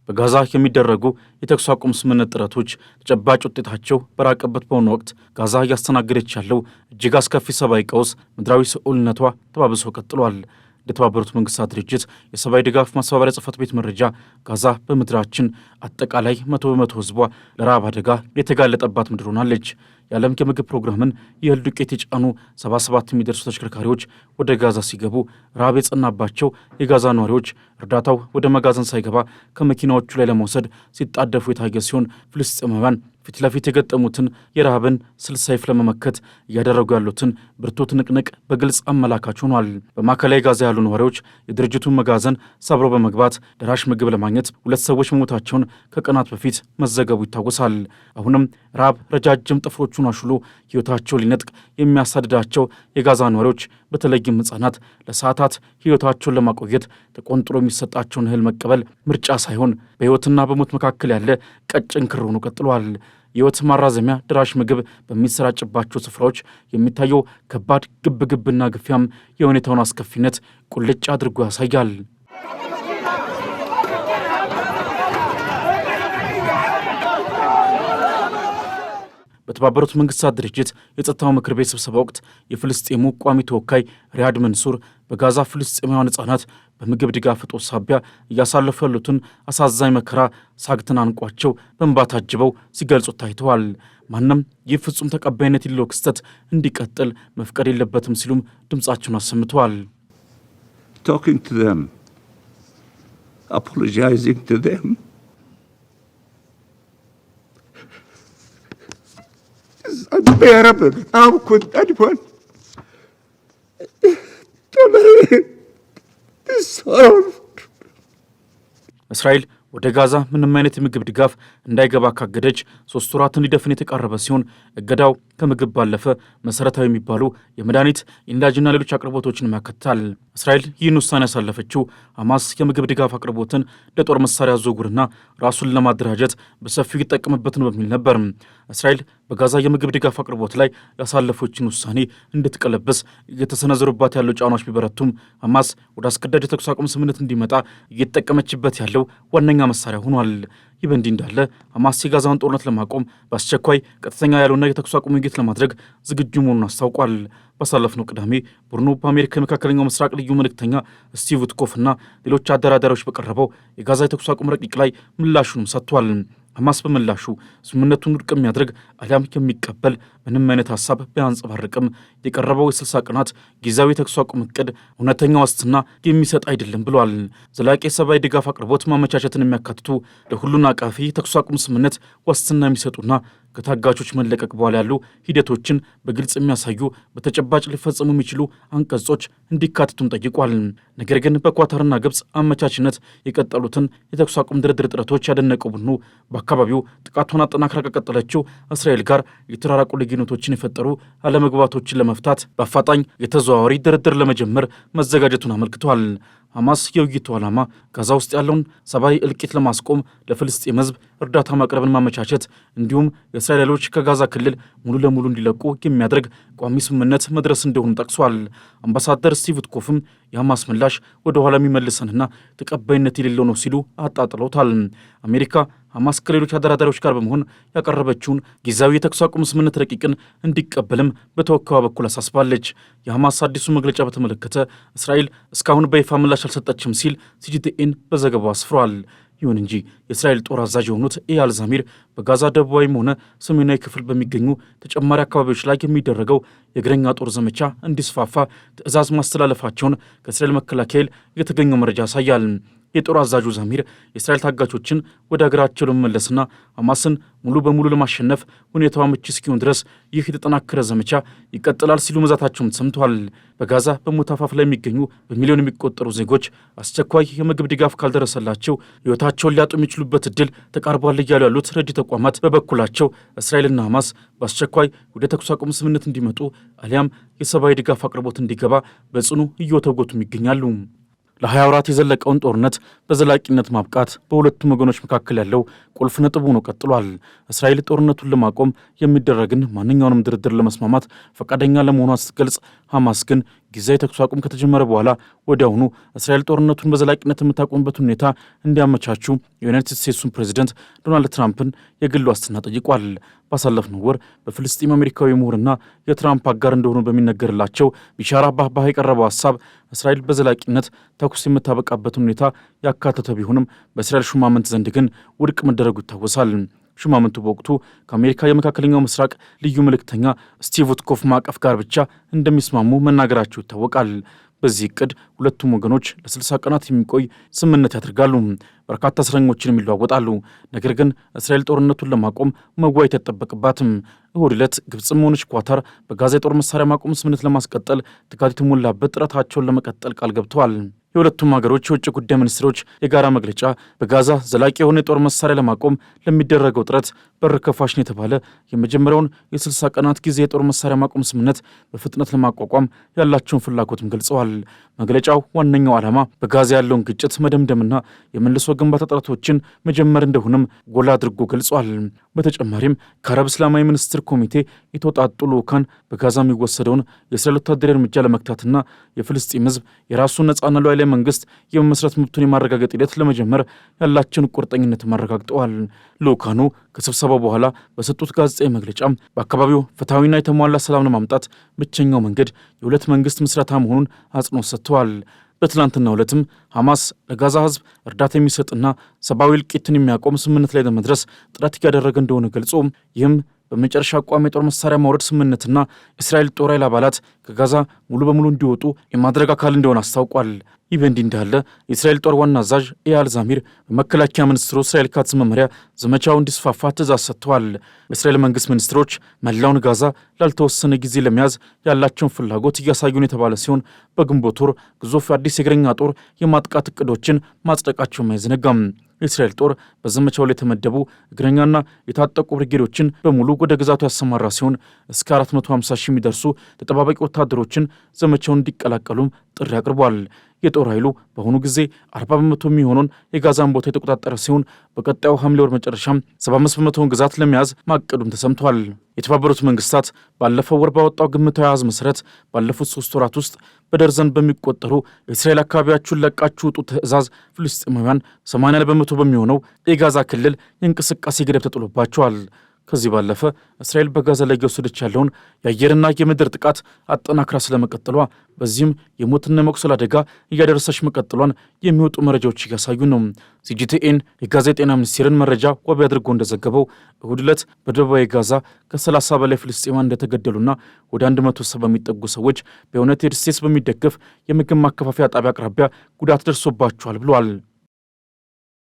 በጋዛ የሚደረጉ የተኩስ አቁም ስምምነት ጥረቶች ተጨባጭ ውጤታቸው በራቀበት በሆነ ወቅት ጋዛ እያስተናገደች ያለው እጅግ አስከፊ ሰብአዊ ቀውስ ምድራዊ ስዑልነቷ ተባብሶ ቀጥሏል። የተባበሩት መንግስታት ድርጅት የሰብአዊ ድጋፍ ማስተባበሪያ ጽሕፈት ቤት መረጃ ጋዛ በምድራችን አጠቃላይ 100% ህዝቧ ለረሃብ አደጋ የተጋለጠባት ምድር ሆናለች። የዓለም የምግብ ፕሮግራምን የእህል ዱቄት የጫኑ 77 የሚደርሱ ተሽከርካሪዎች ወደ ጋዛ ሲገቡ ረሃብ የጸናባቸው የጋዛ ነዋሪዎች እርዳታው ወደ መጋዘን ሳይገባ ከመኪናዎቹ ላይ ለመውሰድ ሲጣደፉ የታየ ሲሆን ፍልስጤማውያን ፊት ለፊት የገጠሙትን የረሃብን ሰይፍ ለመመከት እያደረጉ ያሉትን ብርቱ ትንቅንቅ በግልጽ አመላካች ሆኗል። በማዕከላዊ ጋዛ ያሉ ነዋሪዎች የድርጅቱን መጋዘን ሰብረው በመግባት ደራሽ ምግብ ለማግኘት 2 ሰዎች መሞታቸውን ከቀናት በፊት መዘገቡ ይታወሳል። አሁንም ረሃብ ረጃጅም ጥፍሮቹን አሹሎ ሕይወታቸው ሊነጥቅ የሚያሳድዳቸው የጋዛ ነዋሪዎች በተለይም ሕፃናት ለሰዓታት ሕይወታቸውን ለማቆየት ተቆንጥሮ የሚሰጣቸውን እህል መቀበል ምርጫ ሳይሆን በሕይወትና በሞት መካከል ያለ ቀጭን ክር ሆኖ ቀጥሏል። የሕይወት ማራዘሚያ ደራሽ ምግብ በሚሰራጭባቸው ስፍራዎች የሚታየው ከባድ ግብግብና ግፊያም የሁኔታውን አስከፊነት ቁልጭ አድርጎ ያሳያል። በተባበሩት መንግስታት ድርጅት የጸጥታው ምክር ቤት ስብሰባ ወቅት የፍልስጤሙ ቋሚ ተወካይ ሪያድ መንሱር በጋዛ ፍልስጤማውያን ሕፃናት በምግብ ድጋፍ እጦት ሳቢያ እያሳለፉ ያሉትን አሳዛኝ መከራ ሳግትን አንቋቸው በእንባ ታጅበው ሲገልጹ ታይተዋል። ማንም ይህ ፍጹም ተቀባይነት የሌለው ክስተት እንዲቀጥል መፍቀድ የለበትም ሲሉም ድምፃቸውን አሰምተዋል። Talking to them, apologizing to them. unbearable. How could anyone tolerate this horror? እስራኤል ወደ ጋዛ ምንም አይነት የምግብ ድጋፍ እንዳይገባ ካገደች 3 ወራትን ሊደፍን የተቃረበ ሲሆን እገዳው ከምግብ ባለፈ መሰረታዊ የሚባሉ የመድኃኒት የነዳጅና ሌሎች አቅርቦቶችን ያካትታል። እስራኤል ይህን ውሳኔ ያሳለፈችው ሐማስ የምግብ ድጋፍ አቅርቦትን ለጦር መሳሪያ ዝውውርና ራሱን ለማደራጀት በሰፊው ይጠቀምበትን በሚል ነበር። እስራኤል በጋዛ የምግብ ድጋፍ አቅርቦት ላይ ያሳለፈችውን ውሳኔ እንድትቀለበስ እየተሰነዘሩባት ያለው ጫናዎች ቢበረቱም ሐማስ ወደ አስገዳጅ የተኩስ አቁም ስምምነት እንዲመጣ እየተጠቀመችበት ያለው ዋነኛ መሳሪያ ሆኗል። ይህ በእንዲህ እንዳለ ሐማስ የጋዛውን ጦርነት ለማቆም በአስቸኳይ ቀጥተኛ ያለውና የተኩስ አቁም ውይይት ለማድረግ ዝግጁ መሆኑን አስታውቋል። ባሳለፍነው ቅዳሜ ቡድኑ በአሜሪካ የመካከለኛው ምስራቅ ልዩ መልእክተኛ ስቲቭ ዊትኮፍና ሌሎች አደራዳሪዎች በቀረበው የጋዛ የተኩስ አቁም ረቂቅ ላይ ምላሹንም ሰጥቷል። ሐማስ በምላሹ ስምምነቱን ውድቅ የሚያደርግ አሊያም የሚቀበል ምንም አይነት ሀሳብ ቢያንጸባርቅም የቀረበው የ60 ቀናት ጊዜያዊ የተኩስ አቁም እቅድ እውነተኛ ዋስትና የሚሰጥ አይደለም ብሏል። ዘላቂ የሰብአዊ ድጋፍ አቅርቦት ማመቻቸትን የሚያካትቱ ለሁሉን አቃፊ የተኩስ አቁም ስምምነት ዋስትና የሚሰጡና ከታጋቾች መለቀቅ በኋላ ያሉ ሂደቶችን በግልጽ የሚያሳዩ በተጨባጭ ሊፈጸሙ የሚችሉ አንቀጾች እንዲካትቱም ጠይቋል። ነገር ግን በኳታርና ግብፅ አመቻችነት የቀጠሉትን የተኩስ አቁም ድርድር ጥረቶች ያደነቀው ቡድኑ በአካባቢው ጥቃቷን አጠናክራ ከቀጠለችው እስራኤል ጋር የተራራቁ ልዩነቶችን የፈጠሩ አለመግባባቶችን ለመፍታት በአፋጣኝ የተዘዋዋሪ ድርድር ለመጀመር መዘጋጀቱን አመልክቷል። ሐማስ የውይይቱ ዓላማ ጋዛ ውስጥ ያለውን ሰብአዊ እልቂት ለማስቆም ለፍልስጤም ሕዝብ እርዳታ ማቅረብን ማመቻቸት እንዲሁም የእስራኤል ኃይሎች ከጋዛ ክልል ሙሉ ለሙሉ እንዲለቁ የሚያደርግ ቋሚ ስምምነት መድረስ እንደሆኑ ጠቅሷል። አምባሳደር ስቲቭ ዊትኮፍም የሐማስ ምላሽ ወደ ኋላ የሚመልሰንና ተቀባይነት የሌለው ነው ሲሉ አጣጥለውታል። አሜሪካ ሐማስ ከሌሎች አደራዳሪዎች ጋር በመሆን ያቀረበችውን ጊዜያዊ የተኩስ አቁም ስምምነት ረቂቅን እንዲቀበልም በተወካዩ በኩል አሳስባለች። የሐማስ አዲሱ መግለጫ በተመለከተ እስራኤል እስካሁን በይፋ ምላሽ አልሰጠችም ሲል ሲጂቲኤን በዘገባው አስፍሯል። ይሁን እንጂ የእስራኤል ጦር አዛዥ የሆኑት ኢያል ዛሚር በጋዛ ደቡባዊም ሆነ ሰሜናዊ ክፍል በሚገኙ ተጨማሪ አካባቢዎች ላይ የሚደረገው የእግረኛ ጦር ዘመቻ እንዲስፋፋ ትዕዛዝ ማስተላለፋቸውን ከእስራኤል መከላከያ የተገኘው መረጃ ያሳያል። የጦር አዛዡ ዛሚር የእስራኤል ታጋቾችን ወደ አገራቸው ለመመለስና ሐማስን ሙሉ በሙሉ ለማሸነፍ ሁኔታው ምቹ እስኪሆን ድረስ ይህ የተጠናከረ ዘመቻ ይቀጥላል ሲሉ መዛታቸውም ተሰምተዋል። በጋዛ በሞት አፋፍ ላይ የሚገኙ በሚሊዮን የሚቆጠሩ ዜጎች አስቸኳይ የምግብ ድጋፍ ካልደረሰላቸው ሕይወታቸውን ሊያጡ የሚችሉበት ዕድል ተቃርቧል እያሉ ያሉት ረድኤት ተቋማት በበኩላቸው እስራኤልና ሐማስ በአስቸኳይ ወደ ተኩስ አቁም ስምምነት እንዲመጡ አሊያም የሰብአዊ ድጋፍ አቅርቦት እንዲገባ በጽኑ እየወተጎቱም ይገኛሉ። ለ20 ወራት የዘለቀውን ጦርነት በዘላቂነት ማብቃት በሁለቱም ወገኖች መካከል ያለው ቁልፍ ነጥብ ሆኖ ቀጥሏል። እስራኤል ጦርነቱን ለማቆም የሚደረግን ማንኛውንም ድርድር ለመስማማት ፈቃደኛ ለመሆኗ ስትገልጽ፣ ሐማስ ግን ጊዜያዊ ተኩስ አቁም ከተጀመረ በኋላ ወዲያውኑ እስራኤል ጦርነቱን በዘላቂነት የምታቆምበት ሁኔታ እንዲያመቻቹ የዩናይትድ ስቴትሱን ፕሬዚደንት ዶናልድ ትራምፕን የግል ዋስትና ጠይቋል። ባሳለፍነው ወር በፍልስጤም አሜሪካዊ ምሁርና የትራምፕ አጋር እንደሆኑ በሚነገርላቸው ቢሻራ ባህባህ የቀረበው ሀሳብ እስራኤል በዘላቂነት ተኩስ የምታበቃበትን ሁኔታ ያካተተ ቢሆንም በእስራኤል ሹማምንት ዘንድ ግን ውድቅ መደረጉ ይታወሳል። ሹማምንቱ በወቅቱ ከአሜሪካ የመካከለኛው ምስራቅ ልዩ መልእክተኛ ስቲቭ ዊትኮፍ ማዕቀፍ ጋር ብቻ እንደሚስማሙ መናገራቸው ይታወቃል። በዚህ እቅድ ሁለቱም ወገኖች ለ60 ቀናት የሚቆይ ስምምነት ያደርጋሉ። በርካታ እስረኞችንም ይለዋወጣሉ። ነገር ግን እስራኤል ጦርነቱን ለማቆም መዋየት አይጠበቅባትም። እሁድ ዕለት ግብፅም ሆነች ኳታር በጋዛ የጦር መሳሪያ ማቆም ስምምነት ለማስቀጠል ትጋት የተሞላበት ጥረታቸውን ለመቀጠል ቃል ገብተዋል። የሁለቱም ሀገሮች የውጭ ጉዳይ ሚኒስትሮች የጋራ መግለጫ በጋዛ ዘላቂ የሆነ የጦር መሳሪያ ለማቆም ለሚደረገው ጥረት በር ከፋሽ ነው የተባለ የመጀመሪያውን የ60 ቀናት ጊዜ የጦር መሳሪያ ማቆም ስምምነት በፍጥነት ለማቋቋም ያላቸውን ፍላጎትም ገልጸዋል። መግለጫው ዋነኛው ዓላማ በጋዛ ያለውን ግጭት መደምደምና የመልሶ ግንባታ ጥረቶችን መጀመር እንደሆነም ጎላ አድርጎ ገልጿል። በተጨማሪም ከአረብ እስላማዊ ሚኒስትር ኮሚቴ የተውጣጡ ልዑካን በጋዛ የሚወሰደውን የእስራኤል ወታደራዊ እርምጃ ለመግታትና የፍልስጤም ሕዝብ የራሱን ነጻና ሉዓላዊ መንግስት የመመስረት መብቱን የማረጋገጥ ሂደት ለመጀመር ያላቸውን ቁርጠኝነት አረጋግጠዋል። ልዑካኑ ከስብሰባው በኋላ በሰጡት ጋዜጣዊ መግለጫም በአካባቢው ፍትሐዊና የተሟላ ሰላም ለማምጣት ብቸኛው መንገድ የሁለት መንግስት ምስረታ መሆኑን አጽንኦት ሰጥተዋል። በትላንትናው ዕለትም ሐማስ ለጋዛ ህዝብ እርዳታ የሚሰጥና ሰብአዊ እልቂትን የሚያቆም ስምምነት ላይ ለመድረስ ጥረት እያደረገ እንደሆነ ገልጾ ይህም በመጨረሻ አቋም የጦር መሳሪያ ማውረድ ስምምነትና እስራኤል ጦር ኃይል አባላት ከጋዛ ሙሉ በሙሉ እንዲወጡ የማድረግ አካል እንደሆነ አስታውቋል። ይህ በእንዲህ እንዳለ የእስራኤል ጦር ዋና አዛዥ ኤያል ዛሚር በመከላከያ ሚኒስትሩ እስራኤል ካትዝ መመሪያ ዘመቻው እንዲስፋፋ ትእዛዝ ሰጥተዋል። የእስራኤል መንግስት ሚኒስትሮች መላውን ጋዛ ላልተወሰነ ጊዜ ለመያዝ ያላቸውን ፍላጎት እያሳዩ ነው የተባለ ሲሆን በግንቦት ወር ግዙፍ አዲስ የእግረኛ ጦር የማጥቃት እቅዶችን ማጽደቃቸውም አይዘነጋም። የእስራኤል ጦር በዘመቻው ላይ የተመደቡ እግረኛና የታጠቁ ብርጌዶችን በሙሉ ወደ ግዛቱ ያሰማራ ሲሆን እስከ 450 ሺህ የሚደርሱ ተጠባባቂ ወታደሮችን ዘመቻውን እንዲቀላቀሉም ጥሪ አቅርቧል። የጦር ኃይሉ በአሁኑ ጊዜ 40 በመቶ የሚሆነውን የጋዛን ቦታ የተቆጣጠረ ሲሆን በቀጣዩ ሐምሌ ወር መጨረሻም 75 በመቶውን ግዛት ለመያዝ ማቀዱም ተሰምቷል። የተባበሩት መንግስታት ባለፈው ወር ባወጣው ግምታዊ አሃዝ መሰረት ባለፉት 3 ወራት ውስጥ በደርዘን በሚቆጠሩ የእስራኤል አካባቢያችሁን ለቃችሁ ውጡ ትዕዛዝ ፍልስጤማውያን 80 በመቶ በሚሆነው የጋዛ ክልል የእንቅስቃሴ ገደብ ተጥሎባቸዋል። ከዚህ ባለፈ እስራኤል በጋዛ ላይ እየወሰደች ያለውን የአየርና የምድር ጥቃት አጠናክራ ስለመቀጠሏ በዚህም የሞትና የመቁሰል አደጋ እያደረሰች መቀጠሏን የሚወጡ መረጃዎች እያሳዩ ነው። ሲጂቲኤን የጋዛ የጤና ሚኒስቴርን መረጃ ዋቢ አድርጎ እንደዘገበው እሁድ ዕለት በደቡባዊ ጋዛ ከ30 በላይ ፍልስጤማውያን እንደተገደሉና ወደ 170 የሚጠጉ ሰዎች በዩናይትድ ስቴትስ በሚደገፍ የምግብ ማከፋፈያ ጣቢያ አቅራቢያ ጉዳት ደርሶባቸዋል ብለዋል።